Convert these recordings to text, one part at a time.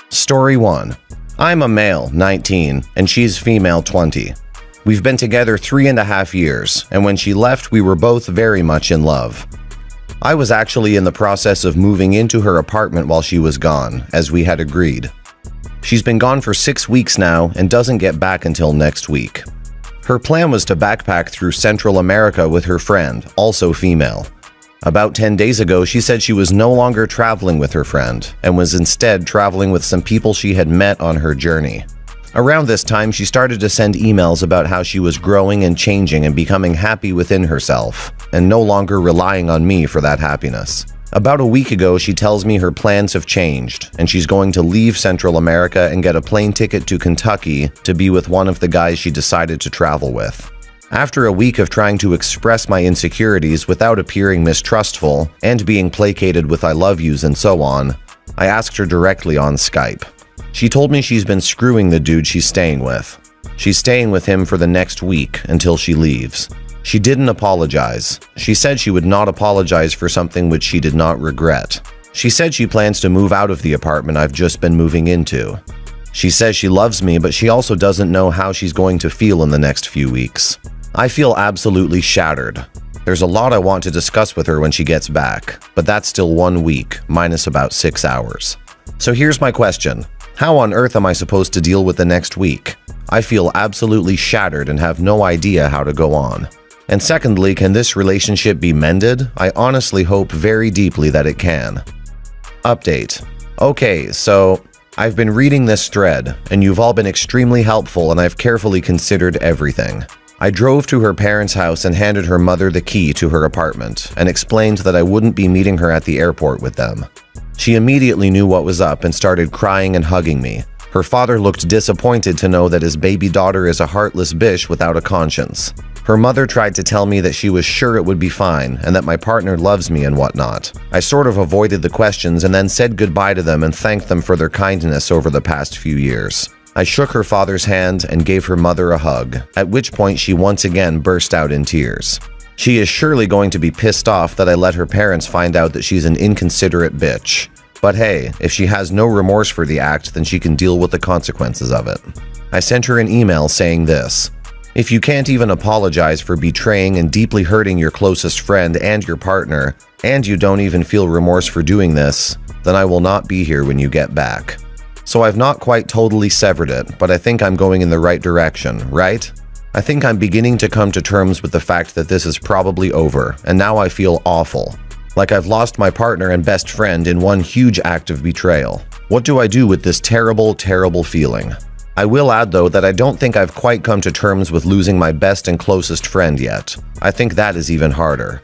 Story 1. I'm a male, 19, and she's female, 20. We've been together 3.5 years, and when she left, we were both very much in love. I was actually in the process of moving into her apartment while she was gone, as we had agreed. She's been gone for 6 weeks now and doesn't get back until next week. Her plan was to backpack through Central America with her friend, also female. About 10 days ago, she said she was no longer traveling with her friend and was instead traveling with some people she had met on her journey. Around this time, she started to send emails about how she was growing and changing and becoming happy within herself, and no longer relying on me for that happiness. About a week ago, she tells me her plans have changed, and she's going to leave Central America and get a plane ticket to Kentucky to be with one of the guys she decided to travel with. After a week of trying to express my insecurities without appearing mistrustful and being placated with I love yous and so on, I asked her directly on Skype. She told me she's been screwing the dude she's staying with. She's staying with him for the next week until she leaves. She didn't apologize. She said she would not apologize for something which she did not regret. She said she plans to move out of the apartment I've just been moving into. She says she loves me, but she also doesn't know how she's going to feel in the next few weeks. I feel absolutely shattered. There's a lot I want to discuss with her when she gets back, but that's still 1 week, minus about 6 hours. So here's my question. How on earth am I supposed to deal with the next week? I feel absolutely shattered and have no idea how to go on. And secondly, can this relationship be mended? I honestly hope very deeply that it can. Update. Okay, so I've been reading this thread, and you've all been extremely helpful, and I've carefully considered everything. I drove to her parents' house and handed her mother the key to her apartment and explained that I wouldn't be meeting her at the airport with them. She immediately knew what was up and started crying and hugging me. Her father looked disappointed to know that his baby daughter is a heartless bitch without a conscience. Her mother tried to tell me that she was sure it would be fine and that my partner loves me and whatnot. I sort of avoided the questions and then said goodbye to them and thanked them for their kindness over the past few years. I shook her father's hand and gave her mother a hug, at which point she once again burst out in tears. She is surely going to be pissed off that I let her parents find out that she's an inconsiderate bitch. But hey, if she has no remorse for the act, then she can deal with the consequences of it. I sent her an email saying this: if you can't even apologize for betraying and deeply hurting your closest friend and your partner, and you don't even feel remorse for doing this, then I will not be here when you get back. So I've not quite totally severed it, but I think I'm going in the right direction, right? I think I'm beginning to come to terms with the fact that this is probably over, and now I feel awful. Like I've lost my partner and best friend in one huge act of betrayal. What do I do with this terrible, terrible feeling? I will add though that I don't think I've quite come to terms with losing my best and closest friend yet. I think that is even harder.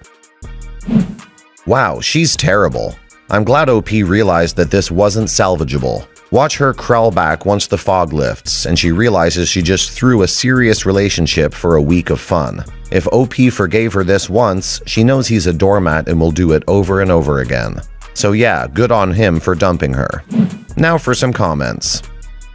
Wow, she's terrible. I'm glad OP realized that this wasn't salvageable. Watch her crawl back once the fog lifts and she realizes she just threw a serious relationship for a week of fun. If OP forgave her this once, she knows he's a doormat and will do it over and over again. So yeah, good on him for dumping her. Now for some comments.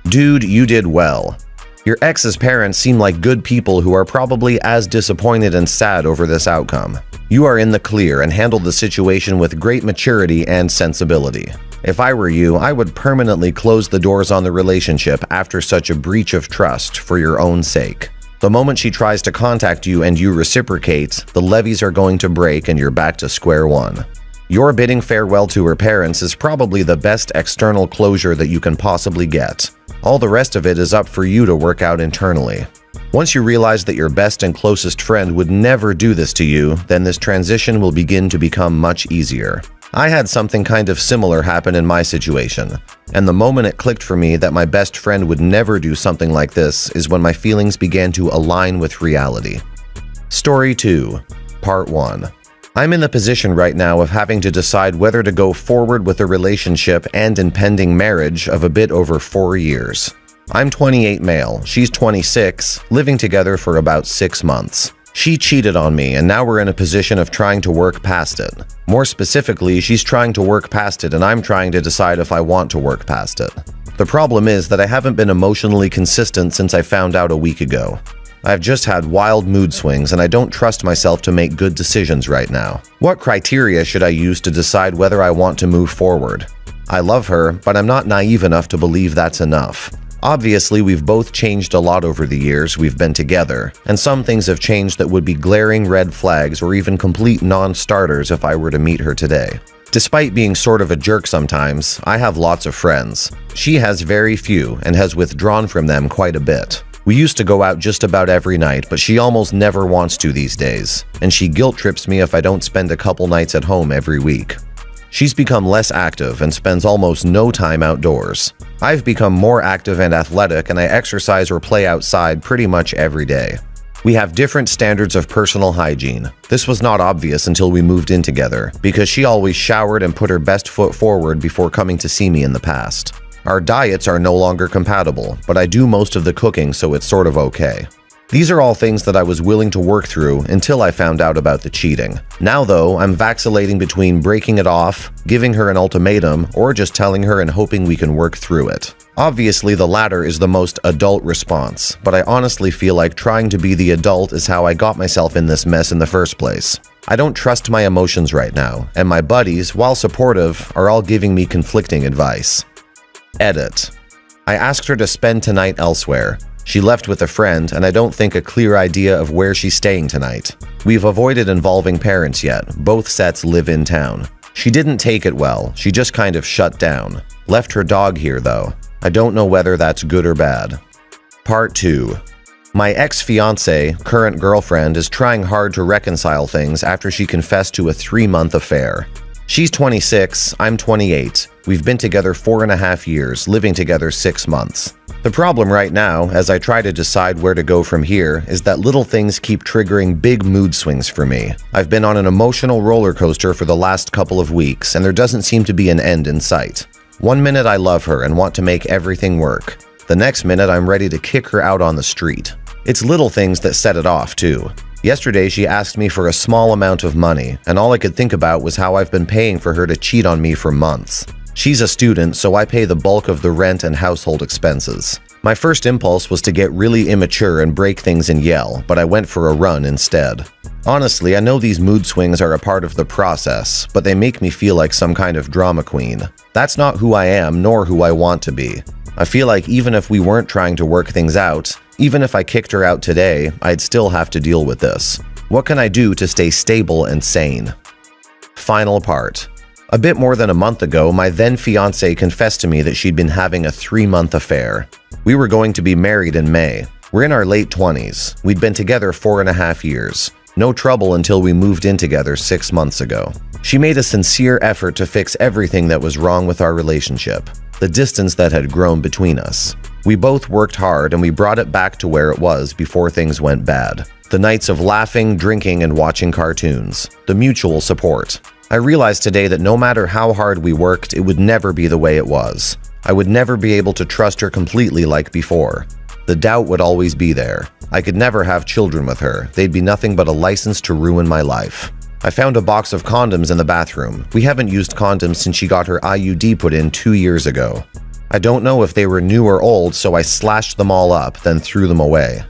Dude, you did well. Your ex's parents seem like good people who are probably as disappointed and sad over this outcome. You are in the clear and handled the situation with great maturity and sensibility. If I were you, I would permanently close the doors on the relationship after such a breach of trust for your own sake. The moment she tries to contact you and you reciprocate, the levees are going to break and you're back to square one. Your bidding farewell to her parents is probably the best external closure that you can possibly get. All the rest of it is up for you to work out internally. Once you realize that your best and closest friend would never do this to you, then this transition will begin to become much easier. I had something kind of similar happen in my situation, and the moment it clicked for me that my best friend would never do something like this is when my feelings began to align with reality. Story 2, Part 1. I'm in the position right now of having to decide whether to go forward with a relationship and impending marriage of a bit over 4 years. I'm 28 male, she's 26, living together for about 6 months. She cheated on me, and now we're in a position of trying to work past it. More specifically, she's trying to work past it, and I'm trying to decide if I want to work past it. The problem is that I haven't been emotionally consistent since I found out a week ago. I've just had wild mood swings, and I don't trust myself to make good decisions right now. What criteria should I use to decide whether I want to move forward? I love her, but I'm not naive enough to believe that's enough. Obviously, we've both changed a lot over the years we've been together, and some things have changed that would be glaring red flags or even complete non-starters if I were to meet her today. Despite being sort of a jerk sometimes, I have lots of friends. She has very few and has withdrawn from them quite a bit. We used to go out just about every night, but she almost never wants to these days, and she guilt trips me if I don't spend a couple nights at home every week. She's become less active and spends almost no time outdoors. I've become more active and athletic, and I exercise or play outside pretty much every day. We have different standards of personal hygiene. This was not obvious until we moved in together, because she always showered and put her best foot forward before coming to see me in the past. Our diets are no longer compatible, but I do most of the cooking, so it's sort of okay. These are all things that I was willing to work through until I found out about the cheating. Now though, I'm vacillating between breaking it off, giving her an ultimatum, or just telling her and hoping we can work through it. Obviously, the latter is the most adult response, but I honestly feel like trying to be the adult is how I got myself in this mess in the first place. I don't trust my emotions right now, and my buddies, while supportive, are all giving me conflicting advice. Edit. I asked her to spend tonight elsewhere. She left with a friend, and I don't think a clear idea of where she's staying tonight. We've avoided involving parents yet. Both sets live in town. She didn't take it well. She just kind of shut down. Left her dog here, though. I don't know whether that's good or bad. Part 2. My ex-fiancée, current girlfriend, is trying hard to reconcile things after she confessed to a 3-month affair. She's 26, I'm 28. We've been together 4.5 years, living together 6 months. The problem right now, as I try to decide where to go from here, is that little things keep triggering big mood swings for me. I've been on an emotional roller coaster for the last couple of weeks, and there doesn't seem to be an end in sight. One minute I love her and want to make everything work. The next minute I'm ready to kick her out on the street. It's little things that set it off, too. Yesterday, she asked me for a small amount of money, and all I could think about was how I've been paying for her to cheat on me for months. She's a student, so I pay the bulk of the rent and household expenses. My first impulse was to get really immature and break things and yell, but I went for a run instead. Honestly, I know these mood swings are a part of the process, but they make me feel like some kind of drama queen. That's not who I am, nor who I want to be. I feel like even if we weren't trying to work things out, even if I kicked her out today, I'd still have to deal with this. What can I do to stay stable and sane? Final part. A bit more than a month ago, my then fiancée confessed to me that she'd been having a 3-month affair. We were going to be married in May. We're in our late 20s. We'd been together 4.5 years. No trouble until we moved in together 6 months ago. She made a sincere effort to fix everything that was wrong with our relationship, the distance that had grown between us. We both worked hard and we brought it back to where it was before things went bad. The nights of laughing, drinking, and watching cartoons. The mutual support. I realized today that no matter how hard we worked, it would never be the way it was. I would never be able to trust her completely like before. The doubt would always be there. I could never have children with her. They'd be nothing but a license to ruin my life. I found a box of condoms in the bathroom. We haven't used condoms since she got her IUD put in 2 years ago. I don't know if they were new or old, so I slashed them all up, then threw them away.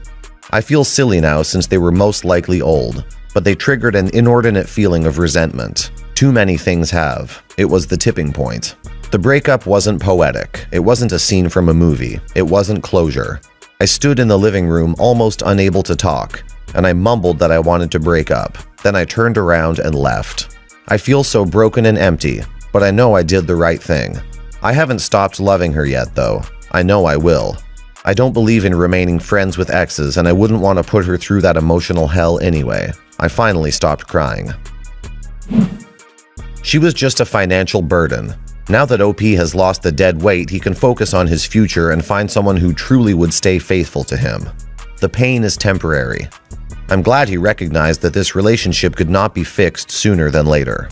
I feel silly now since they were most likely old, but they triggered an inordinate feeling of resentment. Too many things have. It was the tipping point. The breakup wasn't poetic. It wasn't a scene from a movie. It wasn't closure. I stood in the living room almost unable to talk, and I mumbled that I wanted to break up. Then I turned around and left. I feel so broken and empty, but I know I did the right thing. I haven't stopped loving her yet, though. I know I will. I don't believe in remaining friends with exes, and I wouldn't want to put her through that emotional hell anyway. I finally stopped crying. She was just a financial burden. Now that OP has lost the dead weight, he can focus on his future and find someone who truly would stay faithful to him. The pain is temporary. I'm glad he recognized that this relationship could not be fixed sooner than later.